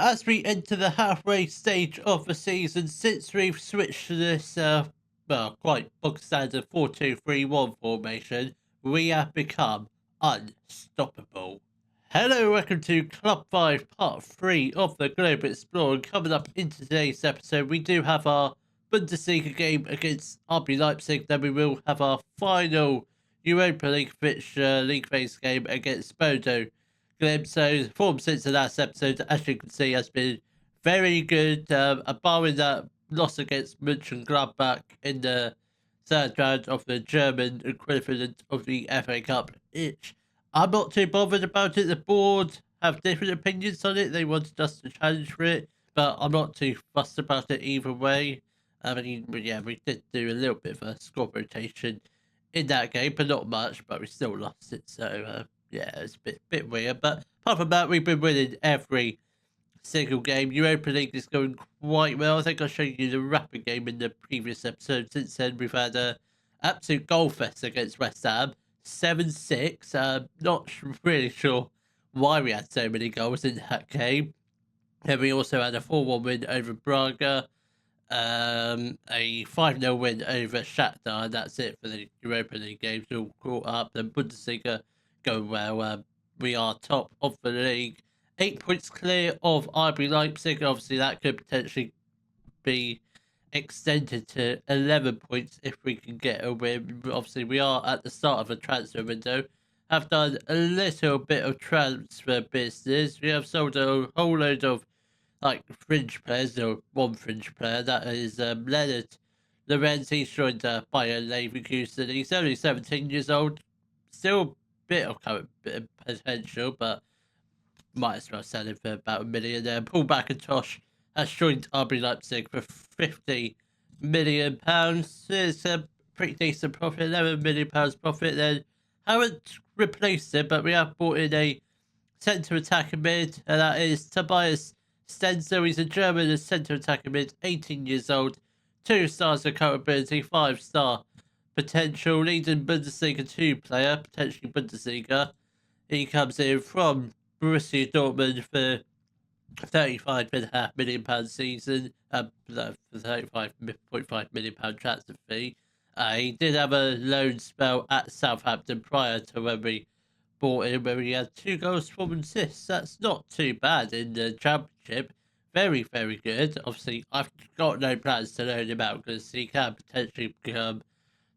as we enter the halfway stage of the season, since we've switched to this, quite bog standard 4-2-3-1 formation, we have become unstoppable. Hello, welcome to Club 5, Part 3 of the Globe Explorer. Coming up in today's episode, we do have our Bundesliga game against RB Leipzig, then we will have our final Europa League fixture, league phase game against Bodo. So form since the last episode, as you can see, has been very good. Barring that loss against Mönchengladbach in the third round of the German equivalent of the FA Cup, which I'm not too bothered about it. The board have different opinions on it. They wanted us to challenge for it, but I'm not too fussed about it either way. I mean, yeah, we did do a little bit of a score rotation in that game, but not much. But we still lost it, so yeah, it's a bit weird. But apart from that, we've been winning every single game. Europa League is going quite well. I think I showed you the rapid game in the previous episode. Since then, we've had a absolute goal fest against West Ham, 7-6. Not really sure why we had so many goals in that game. And we also had a 4-1 win over Braga, a 5-0 win over Shakhtar, and that's it for the Europa League games. All caught up. The Bundesliga going well. We are top of the league, 8 points clear of RB Leipzig. Obviously, that could potentially be extended to 11 points if we can get a win. Obviously, we are at the start of a transfer window. Have done a little bit of transfer business. We have sold a whole load of fringe players, or one fringe player, that is Leonard Lorenz. He's joined Bayern Leverkusen. He's only 17 years old, still bit of potential, but might as well sell him for about $1 million. Paul McIntosh has joined RB Leipzig for £50 million. It's a pretty decent profit, £11 million profit. Then haven't replaced it, but we have bought in a centre attacking mid, and that is Tobias Stenzel. He's a German centre attacking mid, 18 years old, 2 stars of current ability, 5-star potential, leading Bundesliga 2 player, potentially Bundesliga. He comes in from Borussia Dortmund for £35.5 million season, for £35.5 million transfer fee. He did have a loan spell at Southampton prior to when we bought him, where he had 2 goals, 4 assists. That's not too bad in the Championship. Very, very good. Obviously, I've got no plans to loan him out because he can potentially become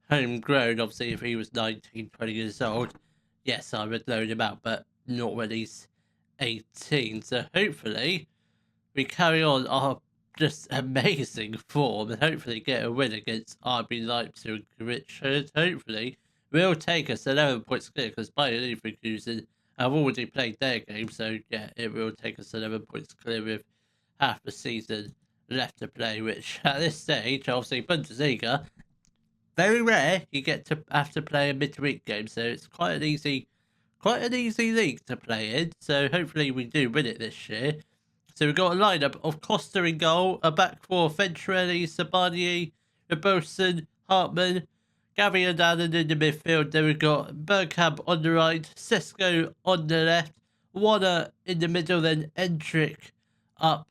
homegrown. Obviously, if he was 19, 20 years old, yes, I would loan him out, but not when he's 18. So hopefully we carry on our just amazing form and hopefully get a win against RB Leipzig, which should hopefully will take us 11 points clear, because Bayern Leverkusen have already played their game. So yeah, it will take us 11 points clear with half the season left to play, which at this stage, obviously Bundesliga, very rare you get to have to play a midweek game, so it's quite an easy league to play in. So hopefully we do win it this year. So we've got a lineup of Costa in goal, a back four: Venturelli, Sabani, Reboson, Hartman, Gary and Allen in the midfield. Then we've got Bergkamp on the right, Sesko on the left, Warner in the middle, then Endrick up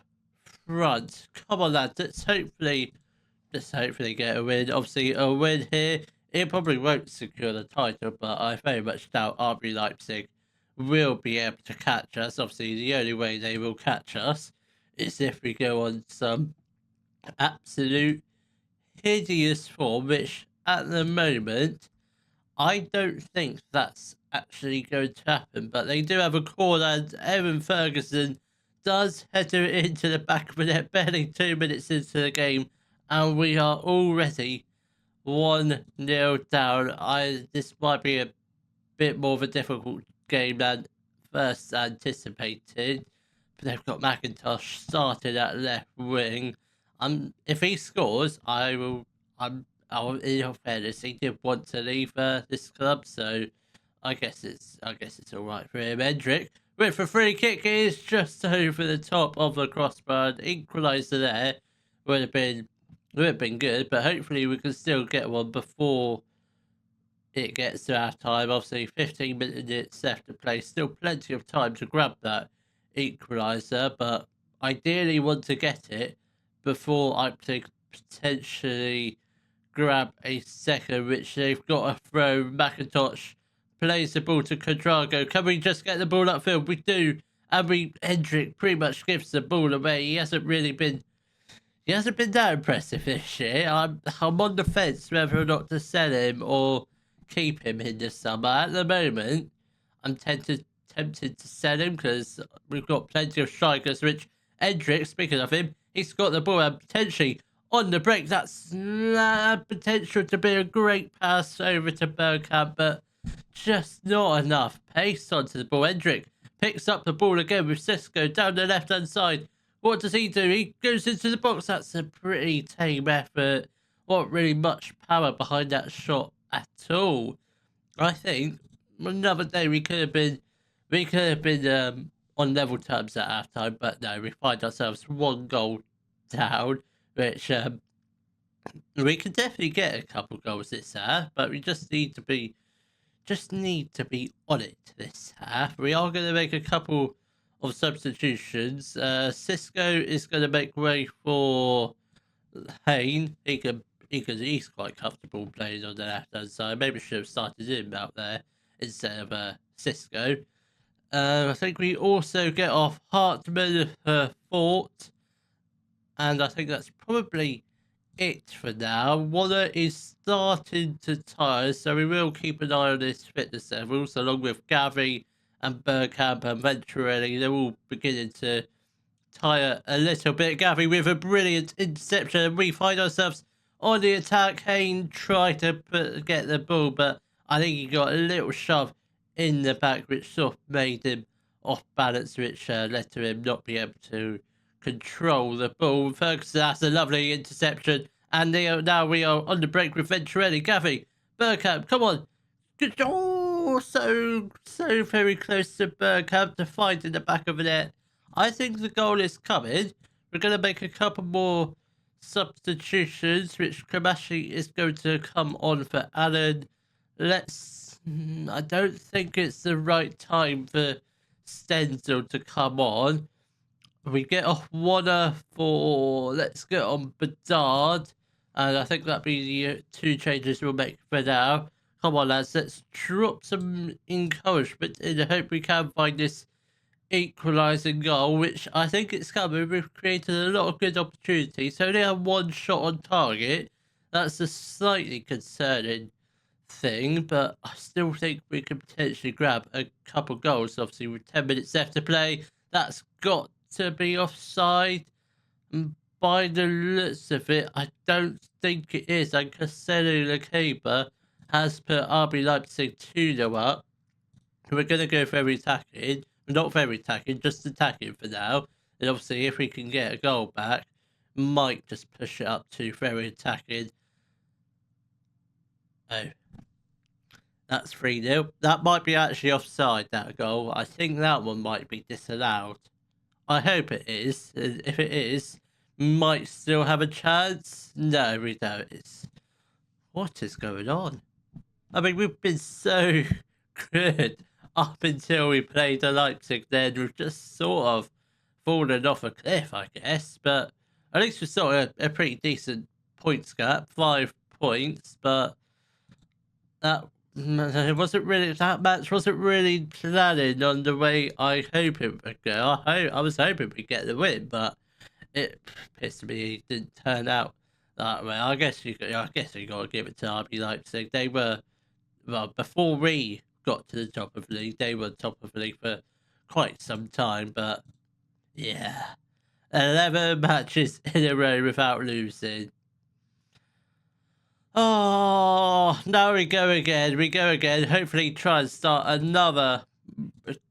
front. Come on, lads, let's hopefully get a win. Obviously, a win here, it probably won't secure the title, but I very much doubt RB Leipzig will be able to catch us. Obviously, the only way they will catch us is if we go on some absolute hideous form, which at the moment I don't think that's actually going to happen. But they do have a corner, and Evan Ferguson does header it into the back of the net barely 2 minutes into the game, and we are already 1-0 down. This might be a bit more of a difficult game than first anticipated. But they've got McIntosh started at left wing. If he scores, in all fairness, he did want to leave this club, so I guess it's all right for him. Hendrick with a free kick is just over the top of the crossbar. Equaliser there would have been good, but hopefully we can still get one before it gets to our time. Obviously, 15 minutes left to play. Still plenty of time to grab that equaliser, but ideally want to get it before I potentially grab a second, which they've got to throw. McIntosh plays the ball to Quadrago. Can we just get the ball upfield? We do. And Hendrick pretty much gives the ball away. He hasn't been that impressive this year. I'm on the fence whether or not to sell him or keep him in the summer. At the moment, I'm tempted to sell him because we've got plenty of strikers. Which Hendrick, speaking of him, he's got the ball and potentially on the break. That's potential to be a great pass over to Bergkamp, but just not enough pace onto the ball. Hendrick picks up the ball again with Cisco down the left-hand side. What does he do? He goes into the box. That's a pretty tame effort. Not really much power behind that shot at all. I think another day we could have been on level terms at halftime, but no, we find ourselves 1 goal down, which we can definitely get a couple goals this half, but we just need to be on it this half. We are going to make a couple of substitutions. Cisco is going to make way for Hayne. He's quite comfortable playing on the left hand side. Maybe should have started him out there instead of Cisco. I think we also get off Hartman Fort, and I think that's probably it for now. Waller is starting to tire, so we will keep an eye on his fitness levels, along with Gavi and Bergkamp and Venturelli. They're all beginning to tire a little bit. Gavi with a brilliant interception, and we find ourselves on the attack. Hayne tried to get the ball, but I think he got a little shove in the back, which sort of made him off balance, which led to him not be able to control the ball. Ferguson, that's a lovely interception, and now we are on the break with Venturelli. Gavi, Bergkamp, come on. Oh, so very close to Bergkamp to find in the back of the net. I think the goal is coming. We're going to make a couple more substitutions, which Kramashi is going to come on for Allen. I don't think it's the right time for Stenzel to come on. We get off Warner for, let's get on Bedard, and I think that'll be the 2 changes we'll make for now. Come on, lads, let's drop some encouragement in the hope we can find this equalising goal, which I think it's coming. We've created a lot of good opportunities. Only have 1 shot on target. That's a slightly concerning thing, but I still think we could potentially grab a couple goals. Obviously, with 10 minutes left to play, that's got to be offside. And by the looks of it, I don't think it is. And Castello Lacaba has put RB Leipzig 2-0 up. We're going to go very attacking. Not very attacking, just attacking for now. And obviously, if we can get a goal back, might just push it up to very attacking. Oh. That's 3-0. That might be actually offside, that goal. I think that one might be disallowed. I hope it is. If it is, might still have a chance. No, we don't. What is going on? I mean, we've been so good up until we played the Leipzig. Then we've just sort of fallen off a cliff, I guess. But at least we saw a pretty decent points gap, 5 points. But that match wasn't really planning on the way I hope it would go. I was hoping we'd get the win, but it pissed me it didn't turn out that way. I guess you got to give it to RB Leipzig. They were, well, before we got to the top of the league, they were top of the league for quite some time. But yeah, 11 matches in a row without losing. Oh, now we go again. Hopefully try and start another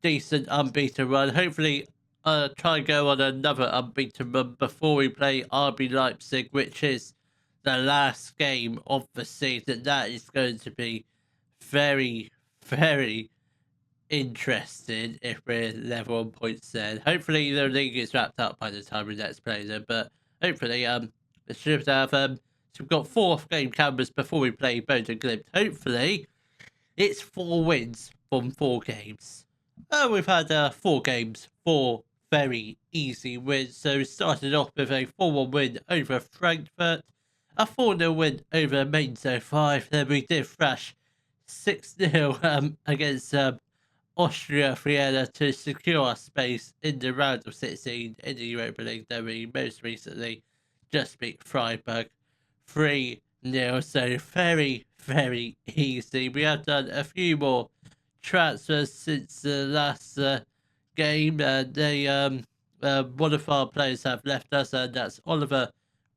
decent unbeaten run. Hopefully try and go on another unbeaten run before we play RB Leipzig, which is the last game of the season. That is going to be very, very interesting if we're level on points then. Hopefully the league is wrapped up by the time we next play them, but hopefully it should have so we've got 4 game cameras before we play Bodø Glimt. Hopefully, it's 4 wins from 4 games. We've had 4 games, 4 very easy win. So we started off with a 4-1 win over Frankfurt, a 4-0 win over Mainz 05. Then we did thrash 6-0 against Austria Vienna to secure our space in the round of 16 in the Europa League. Then we most recently just beat Freiburg 3-0. So very, very easy. We have done a few more transfers since the last game. One of our players have left us, and that's Oliver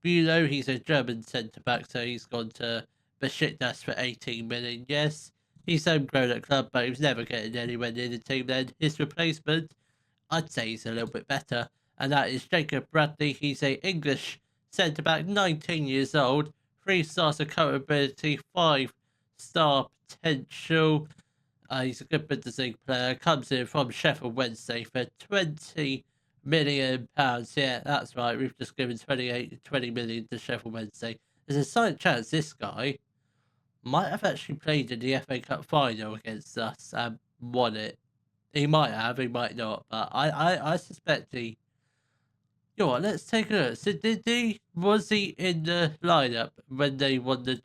Bülow. He's a German centre back, so he's gone to Besiktas for 18 million. Yes, he's homegrown at club, but he was never getting anywhere near the team then. His replacement, I'd say he's a little bit better, and that is Jacob Bradley. He's a English centre back, 19 years old, 3 stars of current ability, 5-star potential. He's a good Bundesliga player. Comes in from Sheffield Wednesday for £20 million. Yeah, that's right. We've just given 20 million to Sheffield Wednesday. There's a slight chance this guy might have actually played in the FA Cup final against us and won it. He might have, he might not, but I suspect he. You know what? Let's take a look. So was he in the lineup when they won the?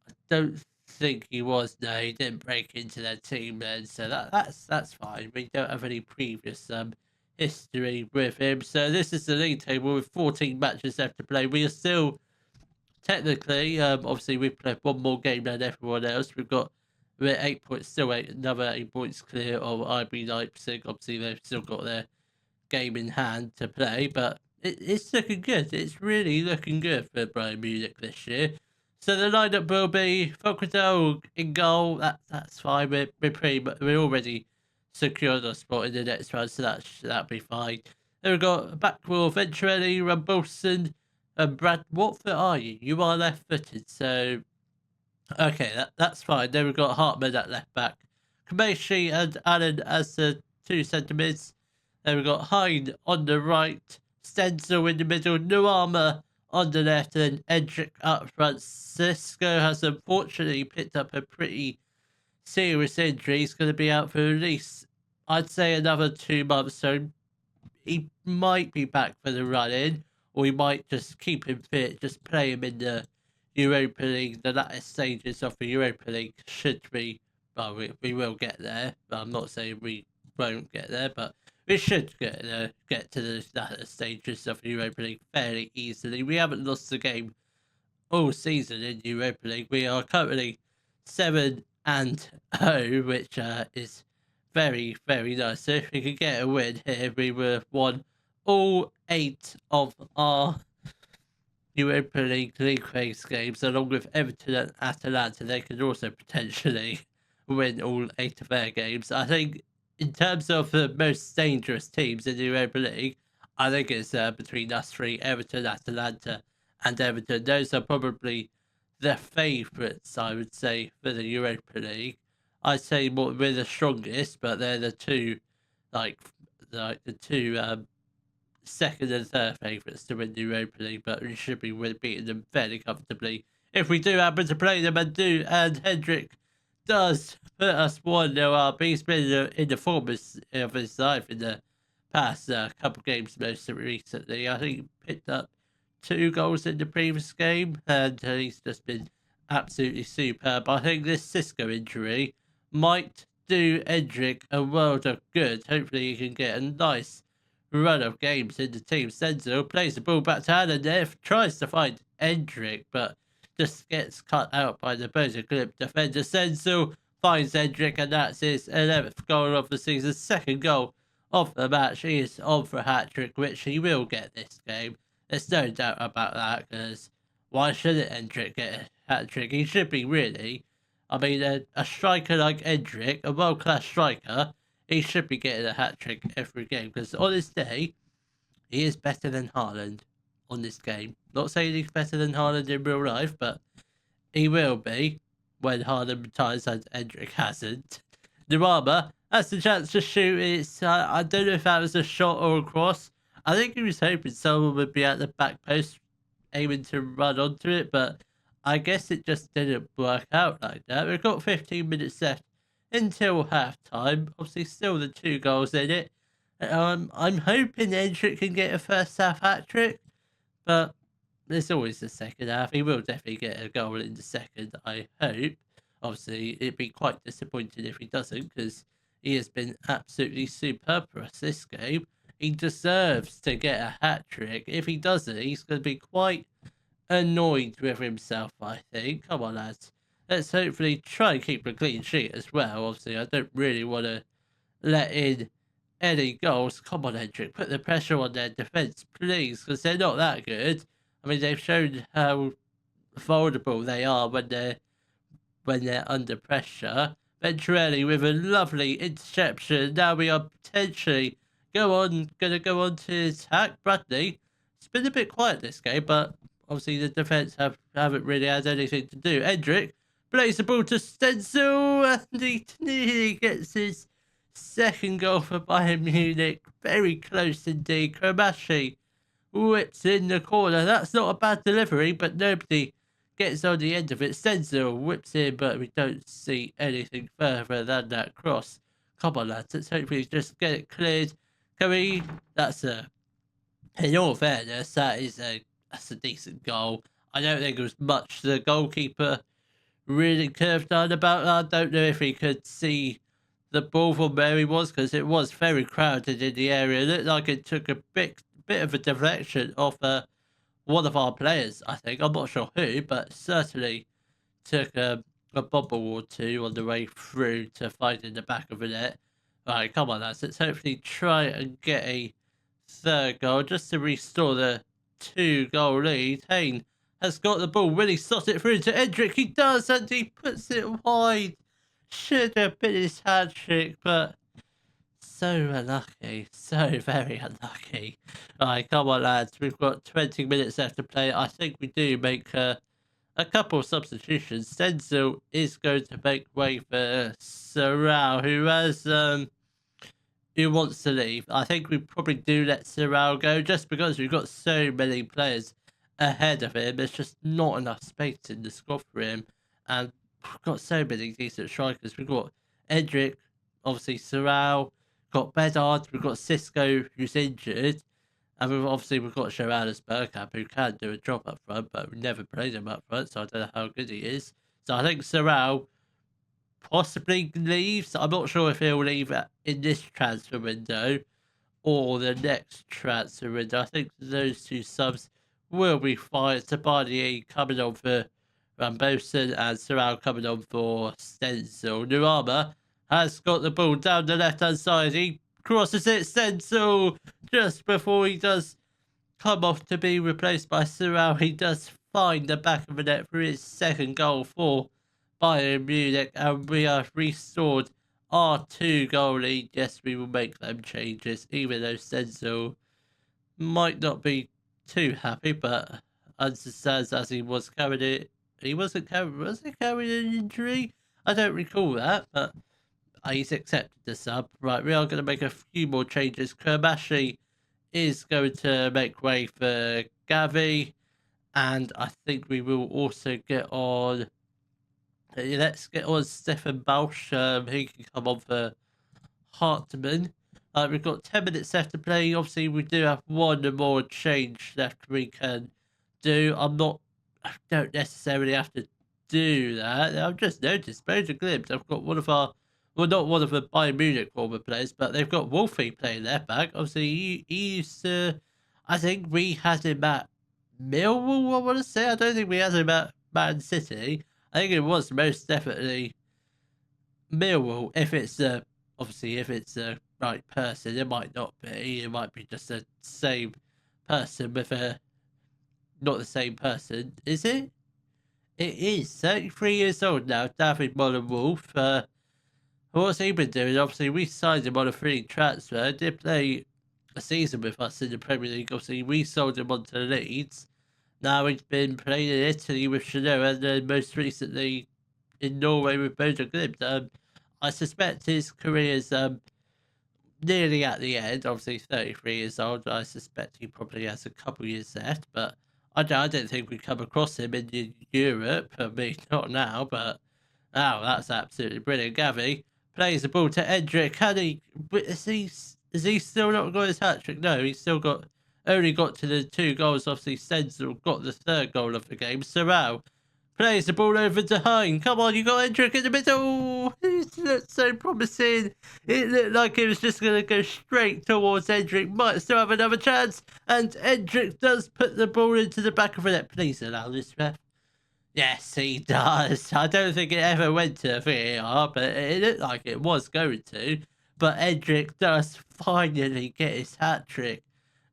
I don't think he was. No, he didn't break into their team then, so that's fine. We don't have any previous history with him. So this is the league table with 14 matches left to play. We are still technically, obviously we've played one more game than everyone else. We're at 8 points, still another 8 points clear of IB Leipzig. Obviously they've still got their game in hand to play, but it's looking good. It's really looking good for Bayern Munich this year. So the lineup will be Fokadel in goal. That's fine. We're already secured our spot in the next round, so that'll be fine. Then we've got Backwell, Venturelli, Rambolson, and Brad. What foot are you? You are left-footed, so okay, that's fine. Then we've got Hartman at left back, Kameshi and Allen as the 2 centre mids. Then we've got Hine on the right, Stenzel in the middle, Nuama on the left, and Edric up front. Cisco has unfortunately picked up a pretty serious injury. He's going to be out for at least, I'd say, another 2 months. So he might be back for the run-in, or we might just keep him fit, just play him in the Europa League. The latter stages of the Europa League should be, well, we will get there. But I'm not saying we won't get there, but we should get to the latter stages of the Europa League fairly easily. We haven't lost a game all season in Europa League. We are currently 7-0, which is very, very nice. So if we could get a win here, we would have won all 8 of our Europa League phase games, along with Everton and Atalanta. They could also potentially win all 8 of their games. I think in terms of the most dangerous teams in the Europa League, I think it's between us 3, Everton, Atalanta, and Everton. Those are probably the favourites, I would say, for the Europa League. I'd say we're the strongest, but they're the two, like the two second and third favourites to win the Europa League. But we should be beating them fairly comfortably if we do happen to play them. And Hendrick does put us 1-0 up. He's been in the form of his life in the past couple of games, most recently. I think he picked up 2 goals in the previous game, and he's just been absolutely superb. I think this Cisco injury might do Edric a world of good. Hopefully he can get a nice run of games in the team. Stenzel plays the ball back to Allen there, tries to find Edric, but just gets cut out by the Boza defender. Stenzel finds Edric, and that's his 11th goal of the season, 2nd goal of the match. He is on for a hat-trick, which he will get this game. There's no doubt about that, because why shouldn't Edric get a hat-trick? He should be, really. I mean, a striker like Edric, a world-class striker, he should be getting a hat-trick every game, because on this day, he is better than Haaland on this game. Not saying he's better than Haaland in real life, but he will be when Haaland retires, and Edric hasn't. Nuama has the chance to shoot. I don't know if that was a shot or a cross. I think he was hoping someone would be at the back post aiming to run onto it, but I guess it just didn't work out like that. We've got 15 minutes left until half time. Obviously, still the 2 goals in it. I'm hoping Endrick can get a first half hat trick, but there's always the second half. He will definitely get a goal in the second, I hope. Obviously, it'd be quite disappointing if he doesn't, because he has been absolutely superb for us this game. He deserves to get a hat trick. If he doesn't, he's going to be quite annoyed with himself, I think. Come on, lads. Let's hopefully try and keep a clean sheet as well. Obviously, I don't really want to let in any goals. Come on, Hendrick, put the pressure on their defence, please, because they're not that good. I mean, they've shown how vulnerable they are when they're under pressure. Venturelli with a lovely interception. Now we are potentially going to go on to attack Bradley. It's been a bit quiet this game, but obviously the defence haven't really had anything to do. Hendrick plays the ball to Stenzel, and he nearly gets his second goal for Bayern Munich. Very close indeed. Kramashi whips in the corner. That's not a bad delivery, but nobody gets on the end of it. Stenzel whips in, but we don't see anything further than that cross. Come on, lads. Let's hopefully just get it cleared. Can we? In all fairness, that's a decent goal. I don't think it was much the goalkeeper really curved on about. I don't know if he could see the ball from where he was, because it was very crowded in the area. It looked like it took a bit of a deflection off one of our players, I think. I'm not sure who, but certainly took a bubble or two on the way through to find in the back of the net. Right, come on, lads. Let's hopefully try and get a third goal just to restore the 2-goal lead. Hayne has got the ball. Will he slot it through to Endrick? He does, and he puts it wide. Should have been his hat trick, but so unlucky. So very unlucky. Alright, come on, lads. We've got 20 minutes left to play. I think we do make a couple of substitutions. Stenzel is going to make way for Sorrell, who wants to leave. I think we probably do let Sorrell go, just because we've got so many players ahead of him. There's just not enough space in the squad for him, and we've got so many decent strikers. We've got Edric, obviously Sorrell, got Bedard, we've got Cisco, who's injured, and we've got Johannes Bergkamp, who can do a job up front, but we never played him up front, so I don't know how good he is. So I think Sorrell possibly leaves. I'm not sure if he'll leave in this transfer window or the next transfer window. I think those two subs will be fine. Tabani coming on for Rambosen and Sorrell coming on for Stenzel. Nuama has got the ball down the left-hand side. He crosses it. Stenzel, just before he does come off to be replaced by Sorrell, he does find the back of the net for his second goal for Bayern Munich, and we have restored our 2-goal lead. Yes, we will make them changes, even though Stenzel might not be too happy, but understands as he was carrying it. Was he carrying an injury? I don't recall that, but he's accepted the sub. Right, we are going to make a few more changes. Kramashi is going to make way for Gavi, and I think we will also get on. Let's get on Stefan Bausch. He can come on for Hartmann. We've got 10 minutes left to play. Obviously, we do have one more change left we can do. I don't necessarily have to do that. I've just noticed, Major Glimpse, I've got not one of the Bayern Munich former players, but they've got Wolfie playing left back. Obviously, he used to, I think we had him at Millwall, I want to say. I don't think we had him at Man City. I think it was most definitely Millwall. If it's the right person, it might not be. It might be just the same person with not the same person. Is it? It is. 33 years old now, David Mullen-Wolf. What's he been doing? Obviously, we signed him on a free transfer. Did play a season with us in the Premier League. Obviously, we sold him on to Leeds. Now he's been playing in Italy with Genoa, and then most recently in Norway with Bodø Glimt. I suspect his career's nearly at the end. Obviously, 33 years old. I suspect he probably has a couple years left, but I don't think we come across him in Europe. I mean, not now, but that's absolutely brilliant. Gavi plays the ball to Endrick. Is Has he still not got his hat trick? No, he's still only got to the 2 goals. Obviously, Senzel got the 3rd goal of the game. Sorrell plays the ball over to Hine. Come on, you got Hendrick in the middle. He looked so promising. It looked like it was just going to go straight towards Hendrick. Might still have another chance. And Hendrick does put the ball into the back of the net. Please allow this, ref. Yes, he does. I don't think it ever went to VAR, but it looked like it was going to. But Hendrick does finally get his hat trick.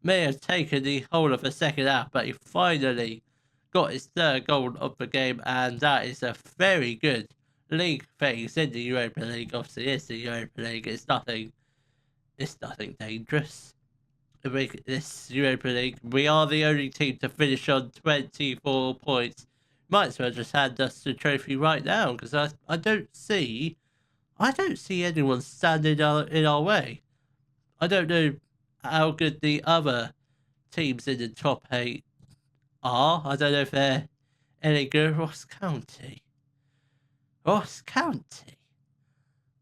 May have taken the whole of the second half, but he finally got his 3rd goal of the game, and that is a very good league phase in the Europa League. Obviously, it's the Europa League. It's nothing dangerous. This Europa League, we are the only team to finish on 24 points. Might as well just hand us the trophy right now, because I don't see anyone standing in our way. I don't know how good the other teams in the top 8 are. I don't know if they're any good. Ross County.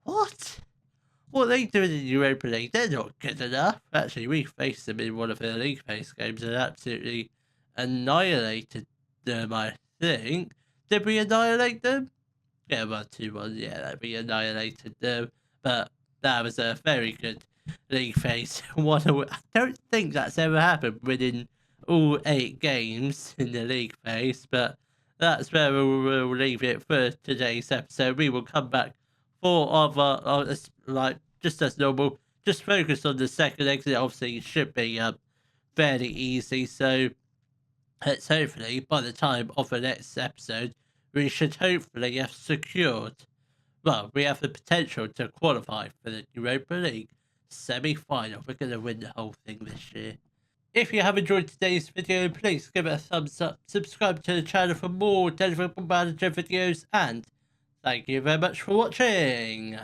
What? What are they doing in the Europa League? They're not good enough. Actually, we faced them in one of their league phase games and absolutely annihilated them, I think. Did we annihilate them? Yeah, well, 2-1. Yeah, we annihilated them. But that was a very good league phase. I don't think that's ever happened within all 8 games in the league phase, but that's where we'll leave it for today's episode. We will come back for other, just as normal. Just focus on the second exit. Obviously, it should be fairly easy. So let's hopefully, by the time of the next episode, we should hopefully have secured. Well, we have the potential to qualify for the Europa League semi-final. We're going to win the whole thing this year. If you have enjoyed today's video, please give it a thumbs up, subscribe to the channel for more Telephone Manager videos, and thank you very much for watching.